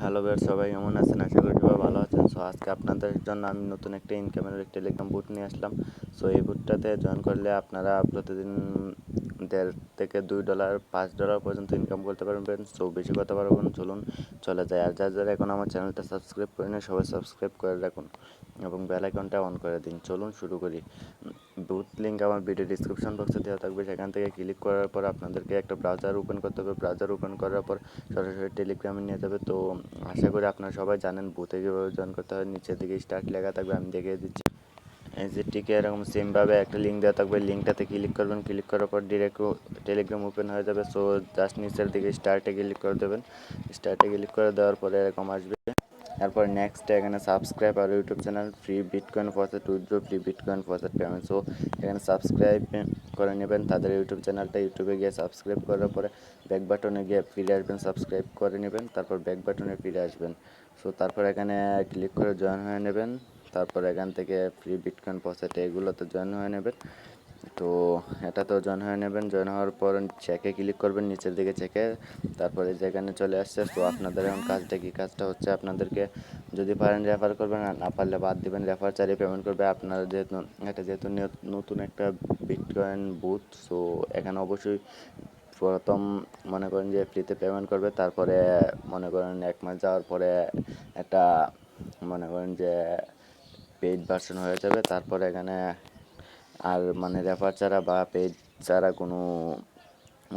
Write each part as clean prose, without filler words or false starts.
Hello বের সবাই কেমন আছেন? আশা করি সবাই ভালো আছেন। সো আজকে আপনাদের জন্য আমি নতুন একটা ইনকামের টেলিগ্রাম বুট নিয়ে আসলাম। সো এই বুটটাতে জয়েন করলে আপনারা প্রতিদিন $1.5 থেকে $2 $5 পর্যন্ত ইনকাম করতে পারবেন। সো বেশি কথা পারবেন, চলুন চলে যায়। আর যারা এখন আমার চ্যানেলটা সাবস্ক্রাইব করে নিন, সবাই সাবস্ক্রাইব করে রাখুন এবং বেল আইকনটা অন করে দিন। চলুন শুরু করি। বুট লিঙ্ক আমার ভিডিও ডিসক্রিপশন বক্সে দেওয়া থাকবে, সেখান থেকে ক্লিক করার পর আপনাদেরকে একটা ব্রাউজার ওপেন করতে হবে। ব্রাউজার ওপেন করার পর সরাসরি টেলিগ্রামে নিয়ে যাবে। তো আশা করি আপনারা সবাই জানেন বুথে কীভাবে জয়েন করতে হয়। নিচের দিকে স্টার্ট লেখা থাকবে, আমি দেখিয়ে দিচ্ছি। এই যে ঠিক এরকম সেমভাবে একটা লিঙ্ক দেওয়া থাকবে, লিঙ্কটাতে ক্লিক করবেন। ক্লিক করার পর ডিরেক্ট টেলিগ্রাম ওপেন হয়ে যাবে। সো জাস্ট নিচের দিকে স্টার্টে ক্লিক করে দেবেন। স্টার্টে ক্লিক করে দেওয়ার পরে এরকম আসবে। তারপর নেক্সট এখানে সাবস্ক্রাইব আর YouTube channel free bitcoin faucet withdraw free bitcoin faucet payment. So এখানে সাবস্ক্রাইব করে নেবেন তাদের ইউটিউব চ্যানেলটা। ইউটিউবে গিয়ে সাবস্ক্রাইব করার পরে ব্যাক বাটনে গিয়ে ফিরে আসবেন, সাবস্ক্রাইব করে নেবেন, তারপর ব্যাক বাটনে ফিরে আসবেন। সো তারপর এখানে ক্লিক করে জয়েন হয়ে নেবেন। তারপর এখান থেকে ফ্রি বিটকয়েন ফসেট এগুলোতে জয়েন হয়ে নেবেন। তো এটা তো জয়েন হয়ে নেবেন। জয়েন হওয়ার পর চেকে ক্লিক করবেন, নিচের দিকে চেকে, তারপরে যেখানে চলে আসছে। তো আপনাদের এখন কাজটা কি? কাজটা হচ্ছে আপনাদেরকে যদি পারেন রেফার করবেন, আর না পারলে বাদ দিবেন। রেফার চালিয়ে পেমেন্ট করবে আপনারা। যেহেতু নতুন একটা বিটকয়েন বুথ, সো এখানে অবশ্যই প্রথম মনে করেন যে ফ্রিতে পেমেন্ট করবে, তারপরে মনে করেন 1 মাস যাওয়ার পরে একটা মনে করেন যে পেইড ভার্সন হয়ে যাবে। তারপরে এখানে আর মানে রেফার ছাড়া বা পেজ ছাড়া কোনো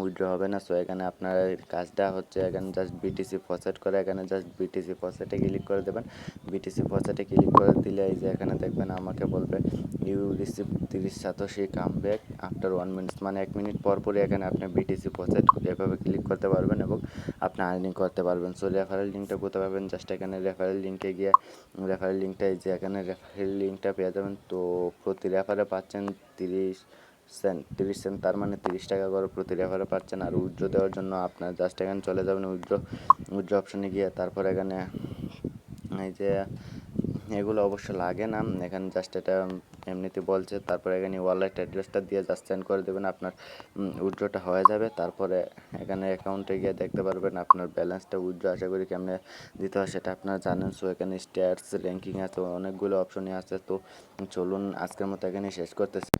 উইথড্র হবে না। সো এখানে আপনার কাজটা হচ্ছে এখানে জাস্ট বিটিসি ফসেট করে, এখানে জাস্ট বিটিসি ফসেটে ক্লিক করে দেবেন। বিটিসি ফসেটে ক্লিক করে দিলে এই যে এখানে দেখবেন আমাকে বলবে you receive 30 satoshi come back after 1 minute, মানে 1 মিনিট পর পরই এখানে আপনি বিটিসি ফসেট এভাবে ক্লিক করতে পারবেন এবং আপনি আর্নিং করতে পারবেন। সো রেফারেল লিঙ্কটা কোথায় পাবেন? জাস্ট এখানে রেফারেল লিঙ্কে গিয়ে রেফারেল লিঙ্কটা এই যে এখানে রেফারেল লিঙ্কটা পেয়ে যাবেন। তো প্রতি রেফারে পাচ্ছেন 30 সেন্ট, তার মানে 30 টাকা করে প্রতি রেফারে পাচ্ছেন। আর উইথড্র দেওয়ার জন্য আপনার জাস্ট এখানে চলে যাবেন উইথড্র অপশানে গিয়ে, তারপর এখানে এই যে এগুলো অবশ্য লাগে না, এখানে জাস্ট এটা এমনিতে বলছে। তারপরে এখানে ওয়ালেট অ্যাড্রেসটা দিয়ে জাস্ট সেন্ড করে দেবেন, আপনার উইথড্রটা হয়ে যাবে। তারপরে এখানে অ্যাকাউন্টে গিয়ে দেখতে পারবেন আপনার ব্যালেন্সটা। উইথড্র আশা করি কেমনে দিতে হয় সেটা আপনারা জানেন। সো এখানে স্ট্যাটস র্যাঙ্কিং আছে, অনেকগুলো অপশনই আছে। তো চলুন আজকের মতো এখানে শেষ করতেছি।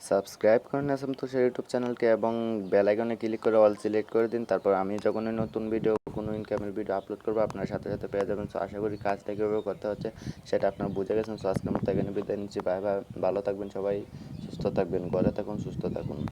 সাবস্ক্রাইব করেন আসাম তুষার ইউটিউব চ্যানেলকে এবং বেল আইকনে ক্লিক করে অল সিলেক্ট করে দিন। তারপর আমি যখনই নতুন ভিডিও, কোনো ইনকামের ভিডিও আপলোড করবো, আপনার সাথে সাথে পেয়ে যাবেন। সো আশা করি কাজটা কীভাবে করতে হচ্ছে সেটা আপনার বুঝে গেছেন। সো আজকের মতো এখানে বিদায় নিচ্ছি। বাই বাই, ভালো থাকবেন সবাই, সুস্থ থাকবেন, ঘরে থাকুন, সুস্থ থাকুন।